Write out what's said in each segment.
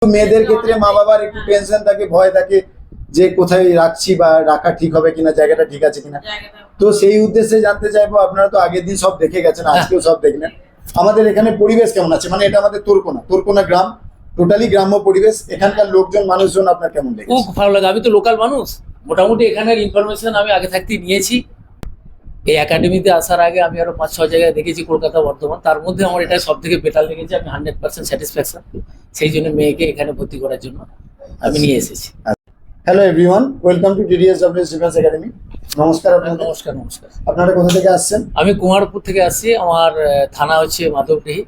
মেয়েদের ক্ষেত্রে মা বাবার একটু টেনশন থাকে, ভয় থাকে যে কোথায় রাখছি বা রাখা ঠিক হবে কিনা, জায়গাটা ঠিক আছে কিনা। তো সেই উদ্দেশ্যে জানতে চাইবো, আপনারা তো আগের দিন সব দেখে গেছেন, আজকেও সব দেখলেন, আমাদের এখানে পরিবেশ কেমন আছে? মানে এটা আমাদের তোরকোনা গ্রাম, টোটালি গ্রাম্য পরিবেশ। এখানকার লোকজন, মানুষজন আপনার কেমন লেগেছে? খুব ভালো লাগে। আমি তো লোকাল মানুষ, মোটামুটি এখানের ইনফরমেশন আমি আগে থাকতেই নিয়েছি। এই একাডেমিতে আসার আগে আমি আরো 5-6 জায়গায় দেখেছি, কলকাতা, বর্ধমান। তার মধ্যে আমার এটা সব থেকে বেটার লেগেছে। আমি 100% স্যাটিসফ্যাকশন। সেই জন্য মেয়েকে এখানে ভর্তি করার জন্য আমি নিয়ে এসেছি। Hello everyone, welcome to DDSW defence academy. নমস্কার আপনাদের। নমস্কার। নমস্কার। আপনারা কোথা থেকে আসছেন? আমি কুমারপুর থেকে আসছি। আমার থানা হচ্ছে মাধবডিহি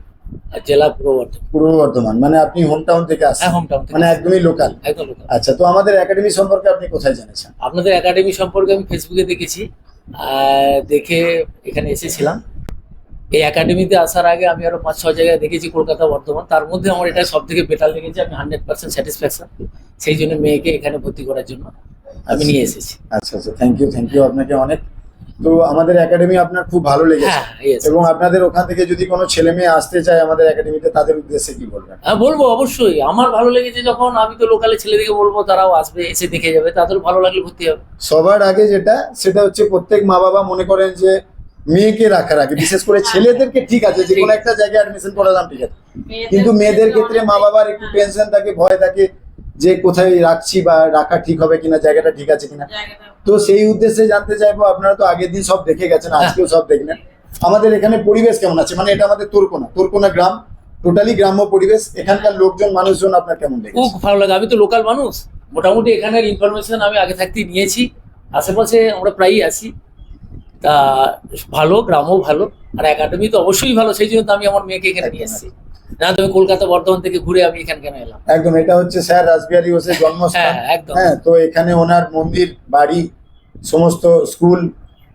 আর জেলা পূর্ব বর্ধমান। মানে আপনি হোম টাউন থেকে আসছেন? হোম টাউন থেকে, মানে একদমই লোকাল। একদম লোকাল। আচ্ছা, তো আমাদের একাডেমি সম্পর্কে আপনি কোথায় জেনেছেন? আপনাদের একাডেমি সম্পর্কে আমি ফেসবুকে দেখেছি, দেখে এখানে এসেছিলাম। এই একাডেমিতে আসার আগে আমি আরো 5-6 জায়গায় দেখেছি, কলকাতা, বর্ধমান। তার মধ্যে আমার এটা সব থেকে বেটার লেগেছে। আমি 100% স্যাটিসফ্যাকশন। সেই জন্য মেয়েকে এখানে ভর্তি করার জন্য আমি নিয়ে এসেছি। আচ্ছা আচ্ছা, থ্যাংক ইউ আপনাকে অনেক। তো আমাদের একাডেমি আপনার খুব ভালো লেগেছে, এবং আপনাদের ওখান থেকে যদি কোনো ছেলে মেয়ে আসতে চায় আমাদের একাডেমিতে, তাদের উদ্দেশ্যে কি বলবেন? হ্যাঁ, বলবো অবশ্যই। আমার ভালো লেগেছে যখন, আমি তো লোকালে ছেলেদেরকে বলবো, তারাও আসবে, এসে দেখে যাবে, তাদের ভালো লাগলে ভর্তি হবে। সবার আগে সেটা হচ্ছে প্রত্যেক মা বাবা মনে করেন যে মেয়েকে রাখার আগে, বিশেষ করে ছেলেদেরকে ঠিক আছে যে কোনো একটা জায়গায় অ্যাডমিশন করালাম, ঠিক আছে, কিন্তু মেয়েদের ক্ষেত্রে মা বাবার একটু টেনশন থাকে, ভয় থাকে যে কোথায় রাখছি বা রাখা ঠিক হবে কিনা, জায়গাটা ঠিক আছে কিনা। তো সেই উদ্দেশ্যে জানতে চাইবো, আপনারা তো আগের দিন সব দেখে গেছেন, আজকেও সব দেখলেন, আমাদের এখানে পরিবেশ কেমন আছে? মানে এটা আমাদের তোরকোনা গ্রাম, টোটালি গ্রাম্য পরিবেশ। এখানকার লোকজন, মানুষজন আপনার কেমন লেগেছে? খুব ভালো লাগে। আমি তো লোকাল মানুষ, মোটামুটি এখানের ইনফরমেশন আমি আগে থাকতেই নিয়েছি। আশেপাশে আমরা প্রায়ই আসি। তা ভালো, গ্রামও ভালো, আর একাডেমি তো অবশ্যই ভালো। সেই জন্য তো আমি আমার মেয়েকে এখানে নিয়ে এসেছি। না, তুমি কলকাতা, বর্ধমান থেকে ঘুরে আমি এখানে কেন এলাম? একদম, এটা হচ্ছে স্যার রাসবিহারী ঘোষের জন্মস্থান। একদম। হ্যাঁ, তো এখানে ওনার মন্দির, বাড়ি, সমস্ত স্কুল,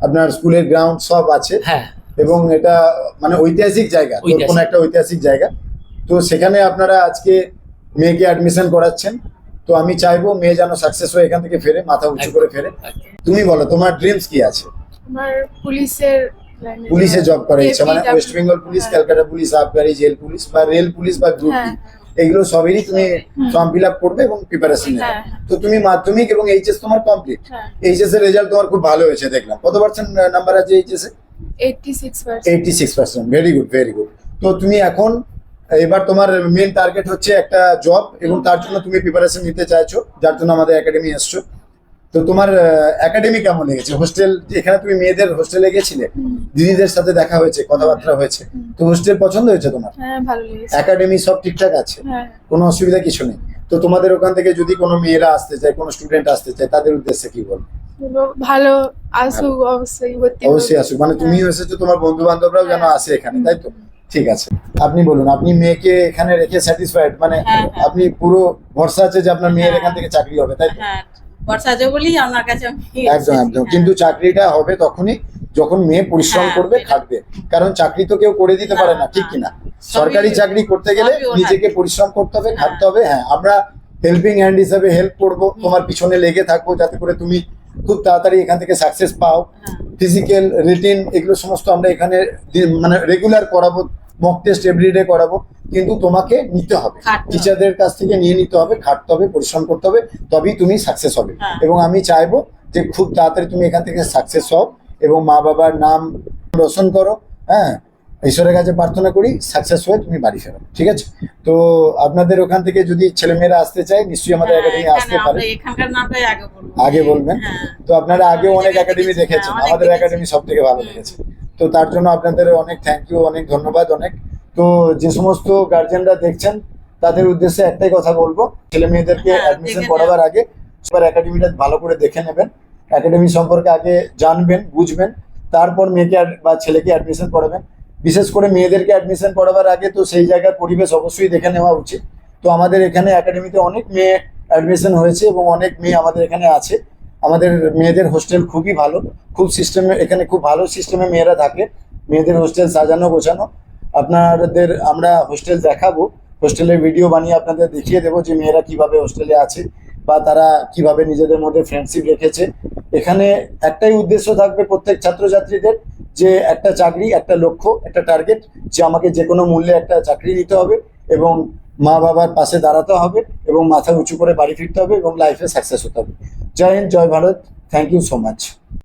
আপনার স্কুলের গ্রাউন্ড সব আছে। হ্যাঁ, এবং এটা মানে ঐতিহাসিক জায়গা, কোনো একটা ঐতিহাসিক জায়গা। তো সেখানে আপনারা আজকে মেয়েকে অ্যাডমিশন করাচ্ছেন। তো আমি চাইবো মেয়ে যেন সাকসেস হয়ে এখান থেকে ফেরে, মাথা উঁচু করে ফেরে। তুমি বলো, তোমার ড্রিমস কি আছে? আমার পুলিশে জব করার ইচ্ছা, মানে West Bengal police, Calcutta police, আবগারি, জেল পুলিশ বা রেল পুলিশ বা গ্রুপ ডি, এগুলো সবেরই তুমি ফর্ম ফিল আপ করবে এবং প্রিপারেশন নেবে। তো তুমি মাধ্যমিক এবং এইচএস তোমার কমপ্লিট। এইচএস এর রেজাল্ট তোমার খুব ভালো হয়েছে দেখলাম। কত পার্সেন্ট নাম্বার আছে এইচএস এ? 86%। Very good, very good. তো তুমি এখন, এবার তোমার মেন টার্গেট হচ্ছে একটা জব, এবং তার জন্য তুমি প্রিপারেশন নিতে চাইছো, যার জন্য আমাদের একাডেমি এসছো। তো তোমার একাডেমি কেমন লেগেছে? হোস্টেল, এখানে তুমি মেয়েদের হোস্টেলে গেছিলে, দিদিদের সাথে দেখা হয়েছে, কথাবার্তা হয়েছে, তো হোস্টেল পছন্দ হয়েছে তোমার? হ্যাঁ, ভালো লেগেছে। একাডেমি সব ঠিকঠাক আছে, কোনো অসুবিধা কিছু নেই? তো তোমাদের ওখান থেকে যদি কোনো মেয়েরা আসতে চায়, কোনো স্টুডেন্ট আসতে চায়, তাদের উদ্দেশ্যে কি বলবো? ভালো আসুক, অবশ্যই আসুক। মানে তুমিও এসেছো, তোমার বন্ধু বান্ধবরাও যেন আসে এখানে, তাই তো? ঠিক আছে, আপনি বলুন, আপনি মেয়েকে এখানে রেখে স্যাটিসফাইড? মানে আপনি পুরো ভরসা আছে যে আপনার মেয়ের এখান থেকে চাকরি হবে, তাই তো? ভরসা আছে বলি আপনার কাছে একদম একদম। কিন্তু চাকরিটা হবে তখনই যখন মেয়ে পরিশ্রম করবে, খাটবে। কারণ চাকরি তো কেউ করে দিতে পারে না, ঠিক কিনা? সরকারি চাকরি করতে গেলে নিজেকে পরিশ্রম করতে হবে, খাটতে হবে। হ্যাঁ, আমরা হেল্পিং হ্যান্ড হিসাবে হেল্প করব, তোমার পিছনে লেগে থাকবো, যাতে করে তুমি খুব তাড়াতাড়ি এখান থেকে সাকসেস পাও। ফিজিক্যাল, রিটিন, এগুলো সমস্ত আমরা এখানে মানে রেগুলার করাবো, মক টেস্ট এভরিডে করাবো। কিন্তু তোমাকে নিতে হবে, টিচারদের কাছ থেকে নিয়ে নিতে হবে, খাটতে হবে, পরিশ্রম করতে হবে, তবেই তুমি সাকসেস হবে। এবং আমি চাইবো যে খুব তাড়াতাড়ি তুমি এখান থেকে সাকসেস হও এবং মা বাবার নাম রোশন করো। হ্যাঁ, ঈশ্বরের কাছে প্রার্থনা করি সাকসেস হয়ে তুমি বাড়ি ফেরো, ঠিক আছে? তো আপনাদের ওখান থেকে যদি ছেলেমেয়েরা আসতে চায়, নিশ্চয়ই আমাদের একাডেমি আসতে পারে। আগে বলবেন। তো আপনারা আগেও অনেক একাডেমি দেখেছেন, আমাদের একাডেমি সব থেকে ভালো লেগেছে। তো তার জন্য আপনাদের অনেক থ্যাংক ইউ, অনেক ধন্যবাদ, অনেক। তো যে সমস্ত গার্জেনরা দেখছেন, তাদের উদ্দেশ্যে একটাই কথা বলবো, ছেলে মেয়েদেরকে অ্যাডমিশন করাবার আগে সবার একাডেমিটা ভালো করে দেখে নেবেন, একাডেমি সম্পর্কে আগে জানবেন, বুঝবেন, তারপর মেয়েকে বা ছেলেকে অ্যাডমিশন করাবেন। বিশেষ করে মেয়েদেরকে অ্যাডমিশন করাবার আগে তো সেই জায়গার পরিবেশ অবশ্যই দেখে নেওয়া উচিত। তো আমাদের এখানে একাডেমিতে অনেক মেয়ে অ্যাডমিশন হয়েছে এবং অনেক মেয়ে আমাদের এখানে আছে। আমাদের মেয়েদের হোস্টেল খুবই ভালো, খুব সিস্টেমে, এখানে খুব ভালো সিস্টেমে মেয়েরা থাকে। মেয়েদের হোস্টেল সাজানো গোছানো। আপনাদের আমরা হোস্টেল দেখাবো, হোস্টেলের ভিডিও বানিয়ে আপনাদের দেখিয়ে দেবো যে মেয়েরা কিভাবে হোস্টেলে আছে বা তারা কিভাবে নিজেদের মধ্যে ফ্রেন্ডশিপ রেখেছে। এখানে একটাই উদ্দেশ্য থাকবে প্রত্যেক ছাত্রছাত্রীদের, যে একটা চাকরি, একটা লক্ষ্য, একটা টার্গেট, যে আমাকে যে কোনো মূল্যে একটা চাকরি নিতে হবে এবং মা বাবার পাশে দাঁড়াতে হবে এবং মাথা উঁচু করে বাড়ি ফিরতে হবে এবং লাইফে সাকসেস হতে হবে। জয় হিন্দ, জয় Bharat, thank you so much.